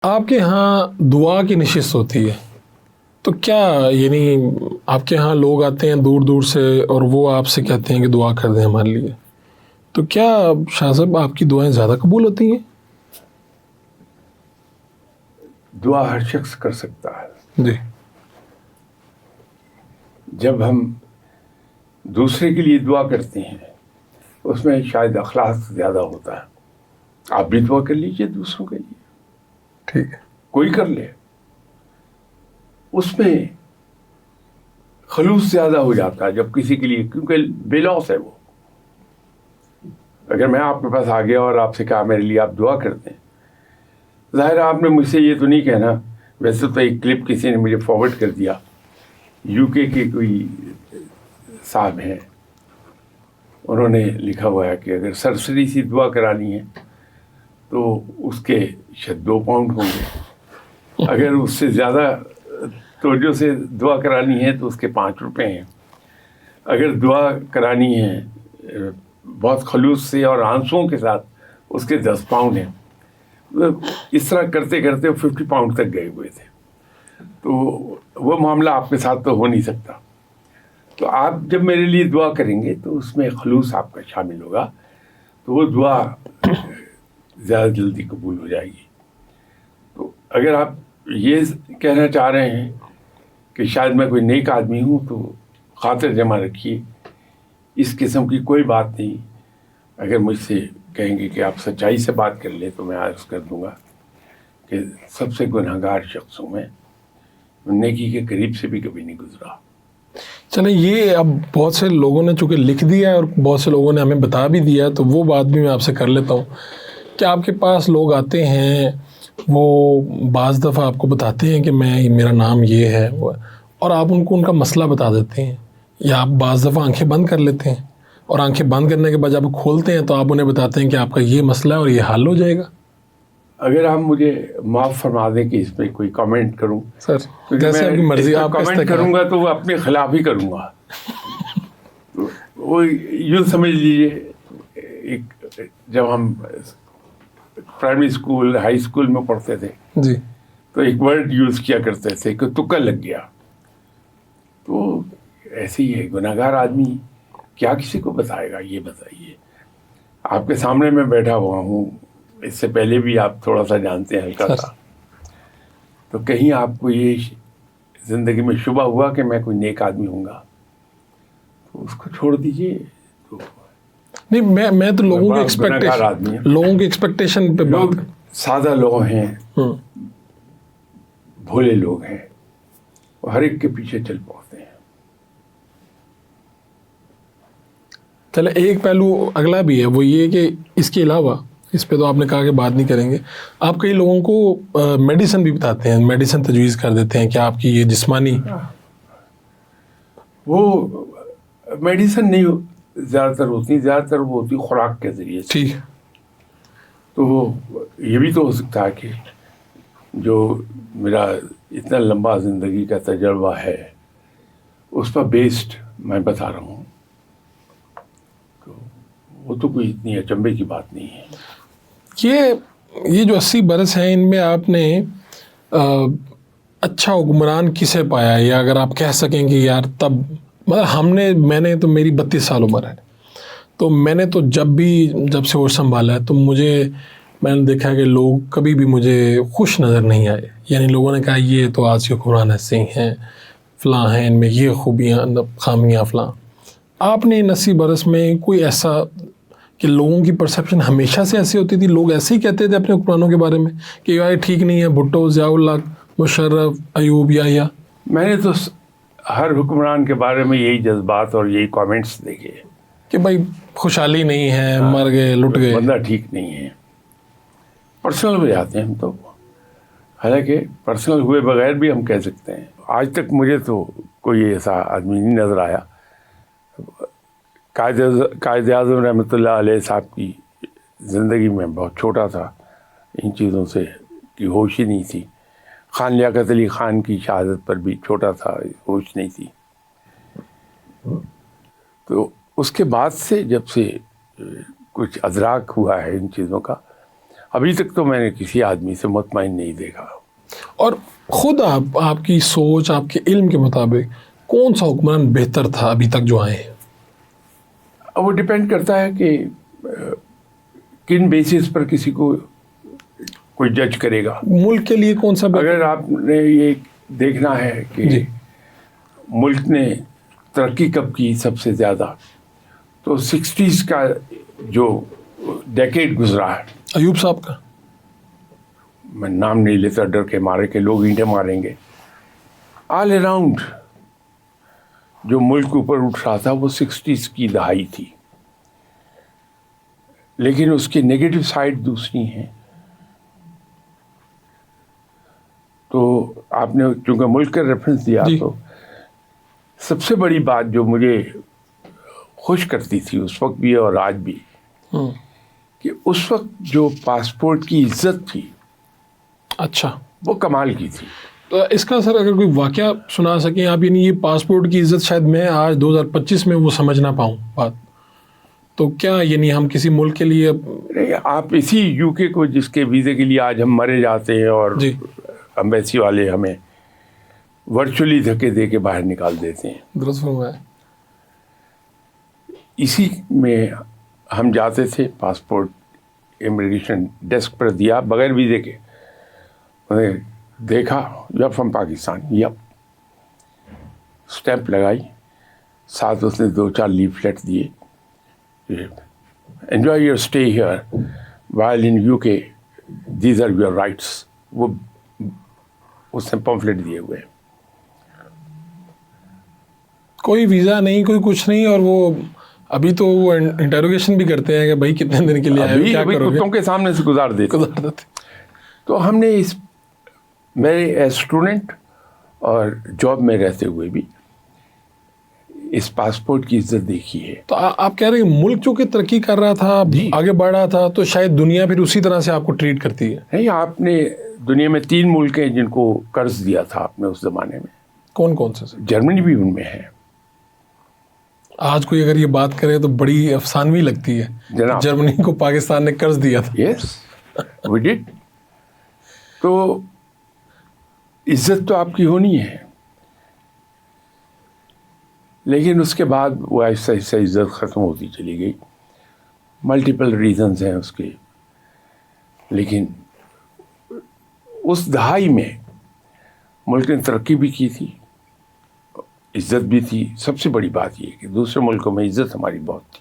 آپ کے ہاں دعا کی نشست ہوتی ہے تو کیا یعنی آپ کے ہاں لوگ آتے ہیں دور دور سے اور وہ آپ سے کہتے ہیں کہ دعا کر دیں ہمارے لیے، تو کیا شاہ صاحب آپ کی دعائیں زیادہ قبول ہوتی ہیں؟ دعا ہر شخص کر سکتا ہے. جی. جب ہم دوسرے کے لیے دعا کرتے ہیں اس میں شاید اخلاص زیادہ ہوتا ہے. آپ بھی دعا کر لیجئے دوسروں کے لیے، ٹھیک ہے. کوئی کر لے، اس میں خلوص زیادہ ہو جاتا ہے جب کسی کے لیے، کیونکہ بے لوث ہے وہ. اگر میں آپ کے پاس آ گیا اور آپ سے کہا میرے لیے آپ دعا کر دیں، ظاہر ہے آپ نے مجھ سے یہ تو نہیں کہنا. ویسے تو ایک کلپ کسی نے مجھے فارورڈ کر دیا، یو کے کوئی صاحب ہیں، انہوں نے لکھا ہوا ہے کہ اگر سرسری سی دعا کرانی ہے تو اس کے شاید 2 پاؤنڈ ہوں گے، اگر اس سے زیادہ توجہ سے دعا کرانی ہے تو اس کے 5 روپے ہیں، اگر دعا کرانی ہے بہت خلوص سے اور آنسوؤں کے ساتھ اس کے 10 پاؤنڈ ہیں. اس طرح کرتے کرتے 50 پاؤنڈ تک گئے ہوئے تھے. تو وہ معاملہ آپ کے ساتھ تو ہو نہیں سکتا. تو آپ جب میرے لیے دعا کریں گے تو اس میں خلوص آپ کا شامل ہوگا، تو وہ دعا زیادہ جلدی قبول ہو جائے گی. تو اگر آپ یہ کہنا چاہ رہے ہیں کہ شاید میں کوئی نیک آدمی ہوں تو خاطر جمع رکھیے، اس قسم کی کوئی بات نہیں. اگر مجھ سے کہیں گے کہ آپ سچائی سے بات کر لیں تو میں عرض کر دوں گا کہ سب سے گنہگار شخص ہوں میں، نیکی کے قریب سے بھی کبھی نہیں گزرا. چلیں، یہ اب بہت سے لوگوں نے چونکہ لکھ دیا ہے اور بہت سے لوگوں نے ہمیں بتا بھی دیا ہے، تو وہ بات بھی میں آپ سے کر لیتا ہوں کہ آپ کے پاس لوگ آتے ہیں، وہ بعض دفعہ آپ کو بتاتے ہیں کہ میرا نام یہ ہے، اور آپ ان کو ان کا مسئلہ بتا دیتے ہیں، یا آپ بعض دفعہ آنکھیں بند کر لیتے ہیں، اور آنکھیں بند کرنے کے بعد جب آپ کھولتے ہیں تو آپ انہیں بتاتے ہیں کہ آپ کا یہ مسئلہ ہے اور یہ حل ہو جائے گا. اگر آپ مجھے معاف فرما دیں کہ اس پہ کوئی کامنٹ کروں، سر جیسے آپ کی مرضی، آپ کامنٹ کروں گا تو وہ اپنے خلاف ہی کروں گا. تو وہ یوں سمجھ لیجیے، جب ہم پرائمری اسکول ہائی اسکول میں پڑھتے تھے جی، تو ایک ورڈ یوز کیا کرتے تھے کہ تکا لگ گیا. تو ایسے ہی ہے، گناہگار آدمی کیا کسی کو بتائے گا؟ یہ بتائیے. آپ کے سامنے میں بیٹھا ہوا ہوں، اس سے پہلے بھی آپ تھوڑا سا جانتے ہیں ہلکا سا، تو کہیں آپ کو یہ زندگی میں شبہ ہوا کہ میں کوئی نیک آدمی ہوں گا تو اس کو چھوڑ دیجیے. تو نہیں، میں تو لوگوں کی ایکسپیکٹیشن پہ لوگ سادہ لوگ ہیں، بھولے لوگ ہیں، وہ ہر ایک کے پیچھے چل پڑتے ہیں. چلے، ایک پہلو اگلا بھی ہے، وہ یہ کہ اس کے علاوہ، اس پہ تو آپ نے کہا کہ بات نہیں کریں گے، آپ کئی لوگوں کو میڈیسن بھی بتاتے ہیں، میڈیسن تجویز کر دیتے ہیں کہ آپ کی یہ جسمانی، وہ میڈیسن نہیں زیادہ تر ہوتی، زیادہ تر وہ ہوتی خوراک کے ذریعے سے. ٹھیک. تو وہ یہ بھی تو ہو سکتا ہے کہ جو میرا اتنا لمبا زندگی کا تجربہ ہے اس پر بیسڈ میں بتا رہا ہوں، تو وہ تو کوئی اتنی اچنبے کی بات نہیں ہے. یہ جو 80 برس ہیں، ان میں آپ نے اچھا حکمران کسے پایا، یا اگر آپ کہہ سکیں کہ یار تب مطلب میں نے تو میری 32 سال عمر ہے، تو میں نے تو جب سے ہوش سنبھالا ہے تو میں نے دیکھا کہ لوگ کبھی بھی مجھے خوش نظر نہیں آئے. یعنی لوگوں نے کہا یہ تو آج کے حکمران ایسے ہی ہیں، فلاں ہیں، ان میں یہ خوبیاں خامیاں فلاں. آپ نے 80 برس میں کوئی ایسا کہ لوگوں کی پرسیپشن ہمیشہ سے ایسی ہوتی تھی، لوگ ایسے ہی کہتے تھے اپنے حکمرانوں کے بارے میں کہ یار ٹھیک نہیں ہے، بھٹو، ضیاء الحق، مشرف، ایوب، یا میں نے تو ہر حکمران کے بارے میں یہی جذبات اور یہی کامنٹس دیکھے کہ بھائی خوشحالی نہیں ہے، مر گئے، لٹ گئے، بندہ ٹھیک نہیں ہے. پرسنل ہو جاتے ہیں ہم تو، حالانکہ پرسنل ہوئے بغیر بھی ہم کہہ سکتے ہیں. آج تک مجھے تو کوئی ایسا آدمی نہیں نظر آیا. قائد اعظم رحمۃ اللہ علیہ صاحب کی زندگی میں بہت چھوٹا تھا، ان چیزوں سے کی ہوش ہی نہیں تھی. خان لیاقت علی خان کی شہادت پر بھی چھوٹا تھا، ہوش نہیں تھی. تو اس کے بعد سے جب سے کچھ ادراک ہوا ہے ان چیزوں کا، ابھی تک تو میں نے کسی آدمی سے مطمئن نہیں دیکھا. اور خود آپ کی سوچ، آپ کے علم کے مطابق کون سا حکمران بہتر تھا ابھی تک جو آئے ہیں؟ وہ ڈپینڈ کرتا ہے کہ کن بیسس پر کسی کو کوئی جج کرے گا. ملک کے لیے کون سا اگر آپ نے یہ دیکھنا ہے کہ جی ملک نے ترقی کب کی سب سے زیادہ، تو 60s کا جو ڈیکیڈ گزرا ہے. ایوب صاحب کا میں نام نہیں لیتا ڈر کے مارے کہ لوگ اینٹیں ماریں گے. آل اراؤنڈ جو ملک اوپر اٹھ رہا تھا وہ 60s کی دہائی تھی، لیکن اس کی نیگیٹو سائڈ دوسری ہیں. تو آپ نے چونکہ ملک کا ریفرنس دیا جی. تو سب سے بڑی بات جو مجھے خوش کرتی تھی اس وقت بھی اور آج بھی، کہ اس وقت جو پاسپورٹ کی عزت تھی اچھا وہ کمال کی تھی. تو اس کا سر اگر کوئی واقعہ سنا سکیں آپ، یعنی یہ پاسپورٹ کی عزت شاید میں آج 2025 میں وہ سمجھ نہ پاؤں بات، تو کیا یعنی ہم کسی ملک کے لیے آپ اسی یو کے کو جس کے ویزے کے لیے آج ہم مرے جاتے ہیں اور جی امبیسی والے ہمیں ورچولی دھکے دے کے باہر نکال دیتے ہیں، درست فرمایا. اسی میں ہم جاتے تھے، پاسپورٹ امیگریشن ڈیسک پر دیا بغیر ویزے کے، انہیں دیکھا you are from Pakistan, yep, stamp لگائی، ساتھ اس نے 2-4 لیفلیٹ دیے، enjoy your stay here while in U K, these are your rights. وہ اس نے پمفلیٹ دیے ہوئے ہیں. کوئی ویزا نہیں، کوئی کچھ نہیں، اور وہ ابھی تو وہ انٹروگیشن بھی کرتے ہیں کہ بھائی کتنے دن کے لیے آئے ہو، کیا ابھی کرو گے، کتوں کے سامنے سے گزار دیتے. تو ہم نے میں ایز اسٹوڈنٹ اور جاب میں رہتے ہوئے بھی اس پاسپورٹ کی عزت دیکھی ہے. تو آپ کہہ رہے ہیں ملک چونکہ ترقی کر رہا تھا، آگے بڑھ رہا تھا، تو شاید دنیا پھر اسی طرح سے آپ کو ٹریٹ کرتی ہے. نہیں، آپ نے دنیا میں 3 ملک ہیں جن کو قرض دیا تھا آپ نے اس زمانے میں. کون کون سے؟ جرمنی بھی ان میں ہے. آج کوئی اگر یہ بات کرے تو بڑی افسانوی لگتی ہے، جناب جرمنی کو پاکستان نے قرض دیا تھا. یس وی ڈڈ. تو عزت تو آپ کی ہونی ہے، لیکن اس کے بعد وہ ایسا ایسا عزت ختم ہوتی چلی گئی. ملٹیپل ریزنز ہیں اس کے، لیکن اس دہائی میں ملک نے ترقی بھی کی تھی، عزت بھی تھی. سب سے بڑی بات یہ کہ دوسرے ملکوں میں عزت ہماری بہت تھی.